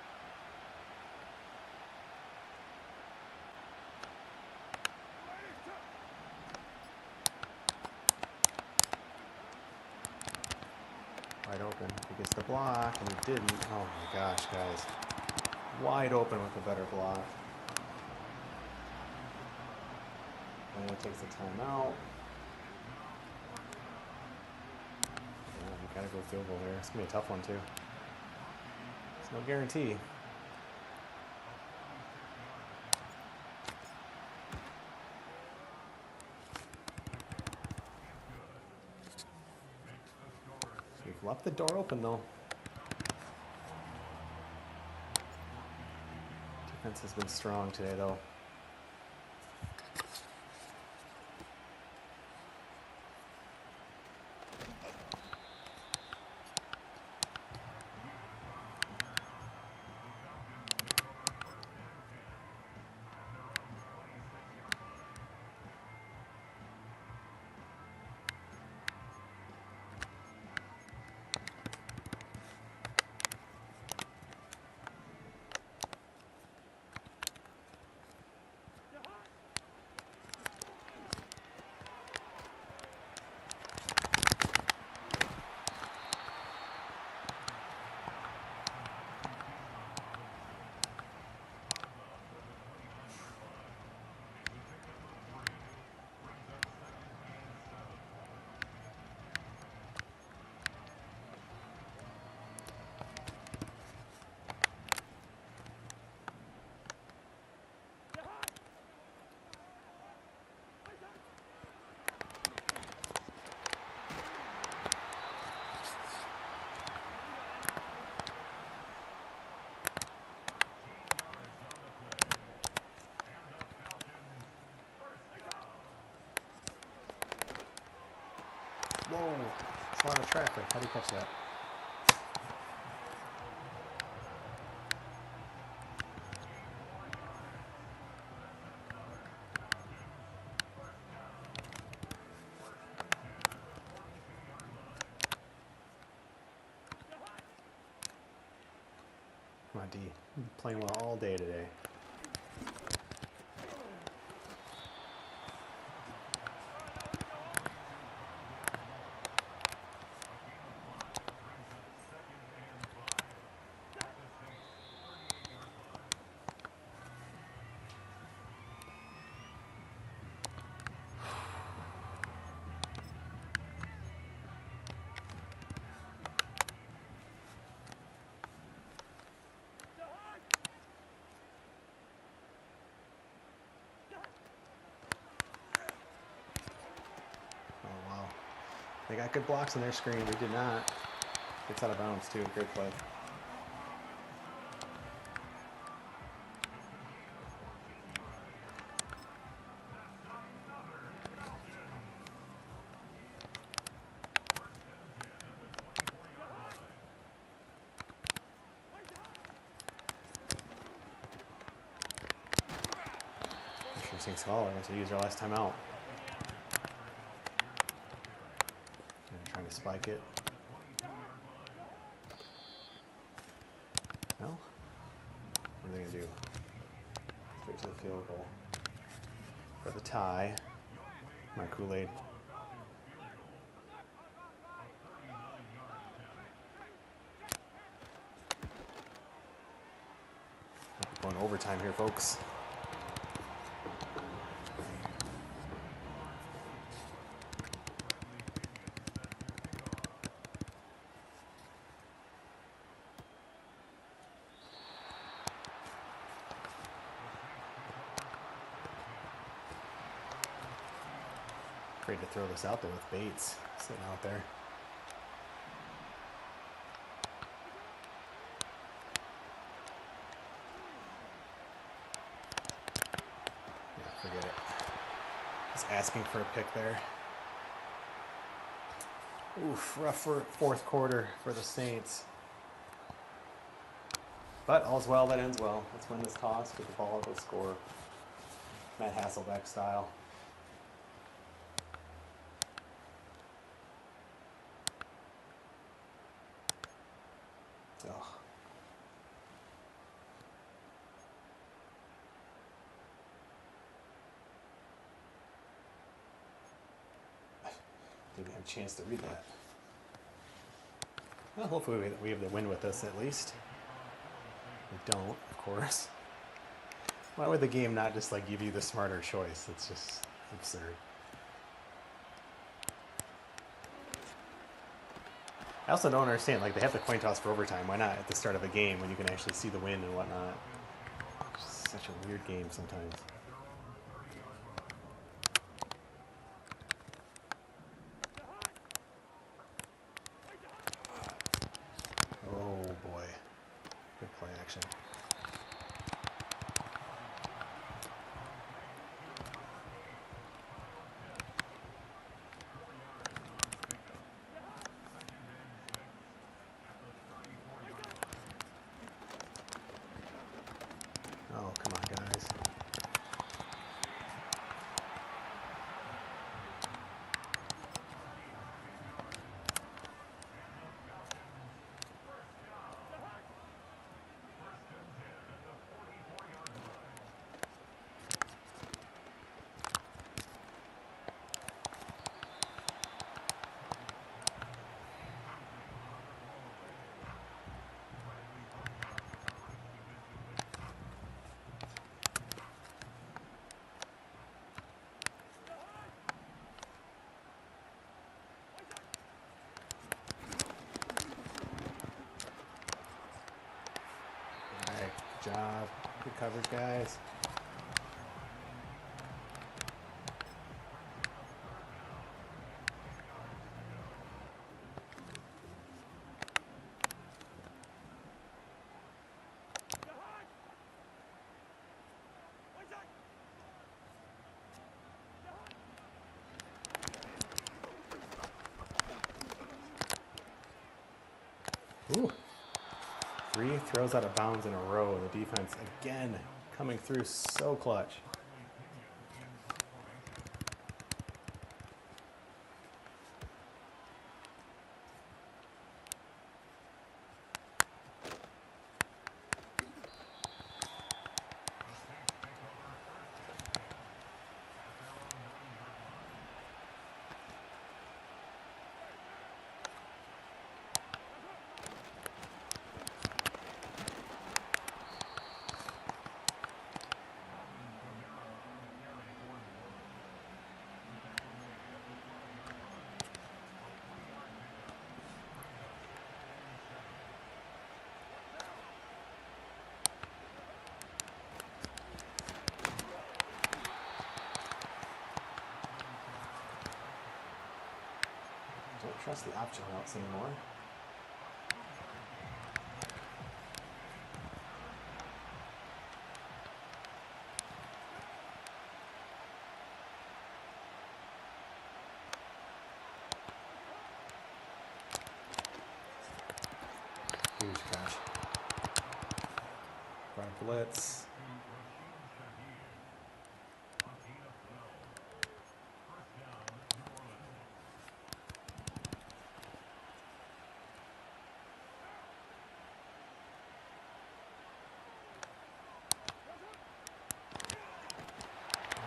Wide open. He gets the block, and he didn't. Oh my gosh, guys. Wide open with a better block. And he takes the timeout. Gotta go field goal here. It's gonna be a tough one too. There's no guarantee. We've left the door open though. Defense has been strong today though. Whoa, it's a lot of traffic. How do you catch that? Come on, D. You're playing well all day today. They got good blocks on their screen. We did not. Gets out of bounds, too. Great play. Interesting call. I guess we used our last time out. Trying to spike it. No? What are they going to do? Straight to the field goal. For the tie. My Kool-Aid. Going overtime here, folks. Afraid to throw this out there with Bates sitting out there. Yeah, forget it. Just asking for a pick there. Oof, rough for fourth quarter for the Saints. But all's well that ends well. Let's win this toss, get the ball, go score. Matt Hasselbeck style. Ugh. Didn't have a chance to read that. Well, hopefully we have the win with us at least. We don't, of course. Why would the game not just like give you the smarter choice? It's just absurd. I also don't understand, like they have the coin toss for overtime. Why not at the start of a game when you can actually see the win and whatnot? It's such a weird game sometimes. Oh boy. Good play action. Oh, come on, guys. Good job. Good coverage, guys. Ooh. 3 throws out of bounds in a row. The defense, again, coming through so clutch. Don't trust the option routes anymore. Huge catch. Right blitz.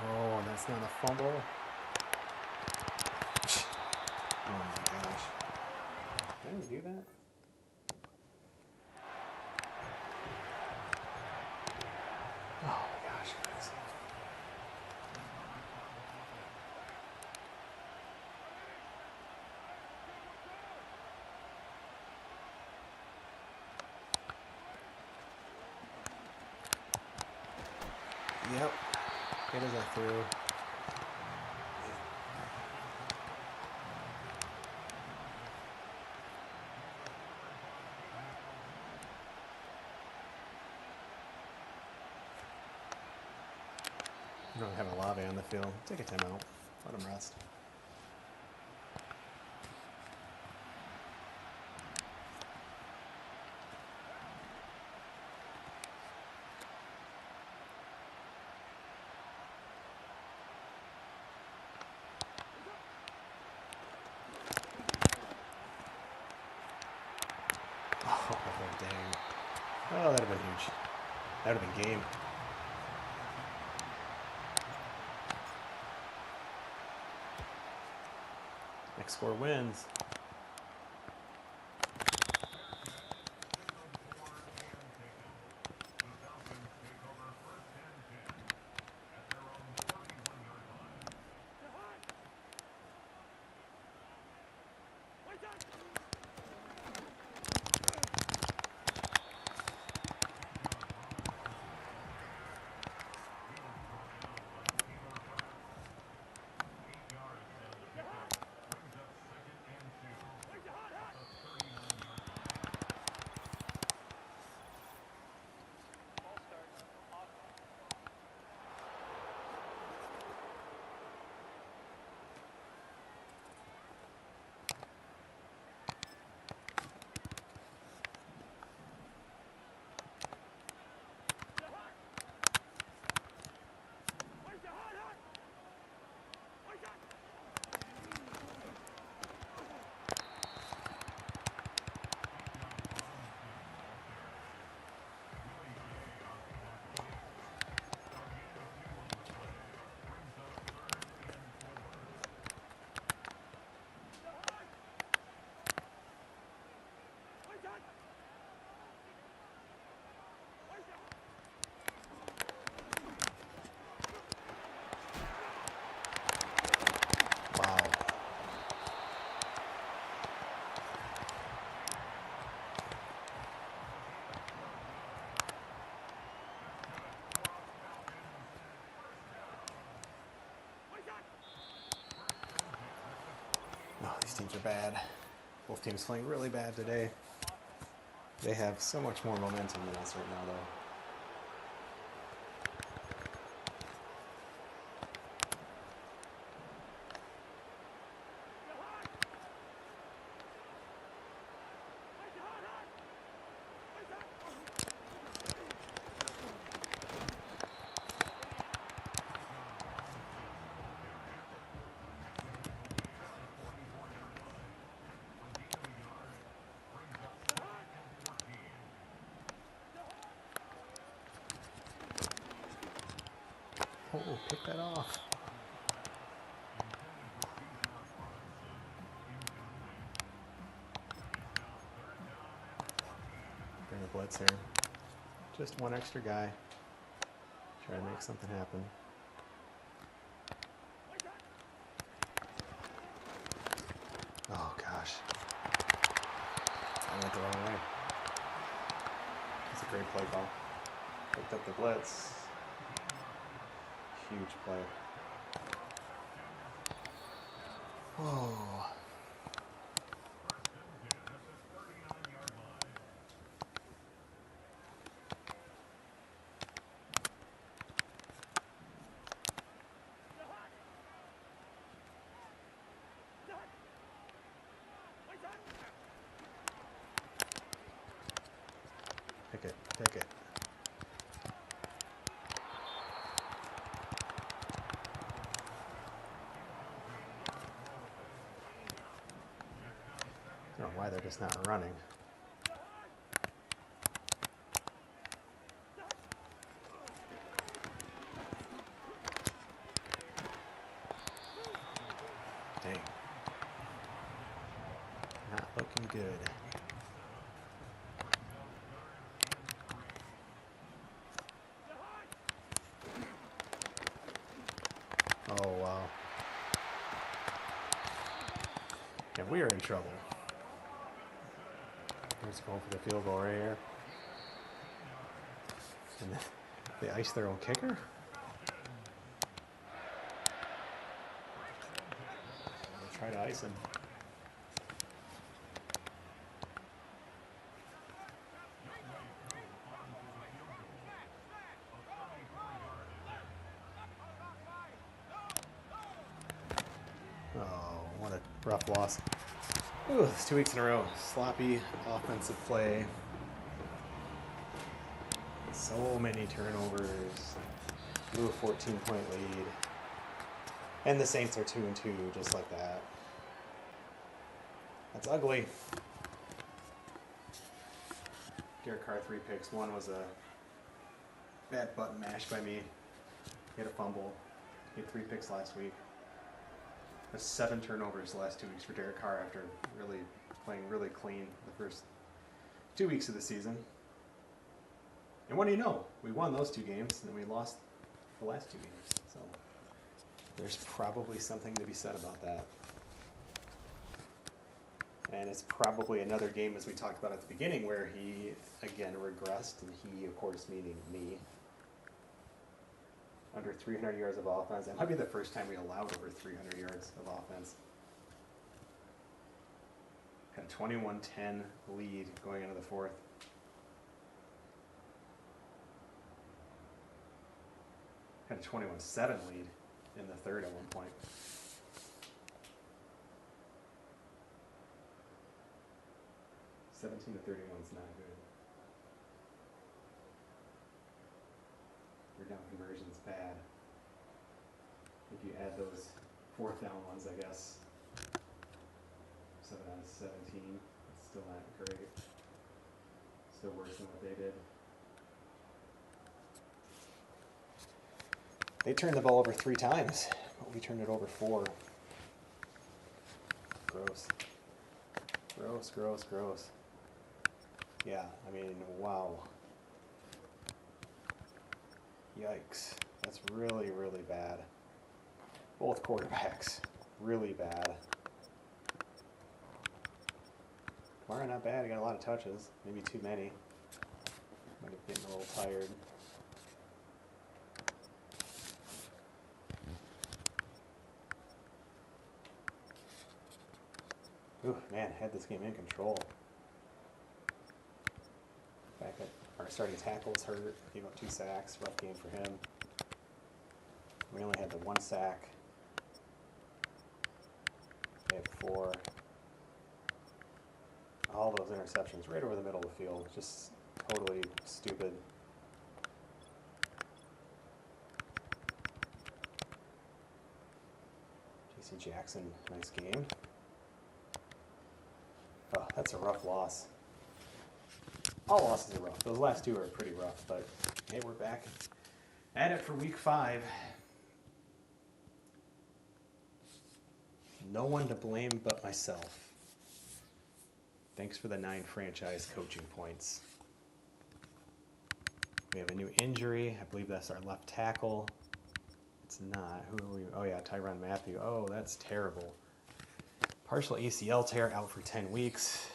Oh, that's not a fumble. Oh my gosh. Did we do that? Oh my gosh, guys. Yep. Good as I threw. We don't have a Olave on the field. Take a timeout. Let him rest. Oh, that'd have been huge. That would have been game. Next score wins. Oh, these teams are bad. Both teams playing really bad today. They have so much more momentum than us right now, though. Oh, pick that off. Bring a blitz here. Just one extra guy. Try to make something happen. Oh, gosh. I went the wrong way. It's a great play call. Picked up the blitz. Huge play. Oh. Pick it, pick it. I don't know why they're just not running. Dang. Not looking good. Oh, wow. Yeah, we are in trouble. Here's going for the field goal right here. And they ice their own kicker? They'll try to ice him. Oh, what a rough loss. Ooh, it's 2 weeks in a row. Sloppy offensive play. So many turnovers. Blew a 14-point lead. And the Saints are 2-2, just like that. That's ugly. Derek Carr 3 picks. One was a bad button mash by me. He had a fumble. He had 3 picks last week. That's 7 turnovers the last 2 weeks for Derek Carr after really playing really clean the first 2 weeks of the season. And what do you know? We won those 2 games, and then we lost the last 2 games. So there's probably something to be said about that. And it's probably another game, as we talked about at the beginning, where he, again, regressed, and he, of course, meaning me. Under 300 yards of offense. That might be the first time we allowed over 300 yards of offense. Got a 21-10 lead going into the fourth. Had a 21-7 lead in the third at one point. (17 to 31) is not good. Your down conversion's bad. If you add those 4th down ones, I guess 7 out of 17. It's still not great. Still worse than what they did. They turned the ball over 3 times, but we turned it over 4. Gross. Gross, gross, gross. Yeah, I mean, wow. Yikes. That's really, really bad. Both quarterbacks, really bad. Kamara not bad, he got a lot of touches, maybe too many. Might have been a little tired. Ooh, man, had this game in control. Back at our starting tackles hurt, gave up 2 sacks, rough game for him. We only had the 1 sack. They had 4. All those interceptions right over the middle of the field, just totally stupid. JC Jackson, nice game. Oh, that's a rough loss. All losses are rough. Those last 2 are pretty rough, but hey, we're back at it for week 5. No one to blame but myself. Thanks for the 9 franchise coaching points. We have a new injury. I believe that's our left tackle. It's not. Who are we? Oh, yeah, Tyrann Mathieu. Oh, that's terrible. Partial ACL tear, out for 10 weeks.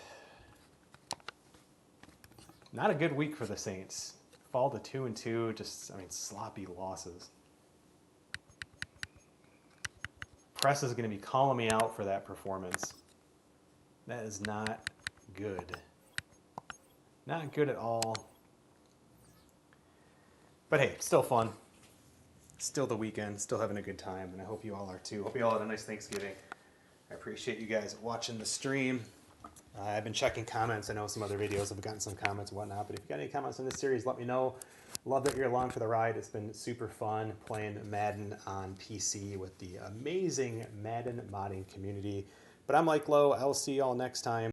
Not a good week for the Saints. Fall to 2-2, just, I mean, sloppy losses. Press is going to be calling me out for that performance. That is not good. Not good at all. But hey, still fun. Still the weekend, still having a good time, and I hope you all are too. Hope you all had a nice Thanksgiving. I appreciate you guys watching the stream. I've been checking comments. I know some other videos have gotten some comments and whatnot, but if you got any comments in this series, let me know. Love that you're along for the ride. It's been super fun playing Madden on PC with the amazing Madden modding community. But I'm Mike Lowe. I'll see you all next time.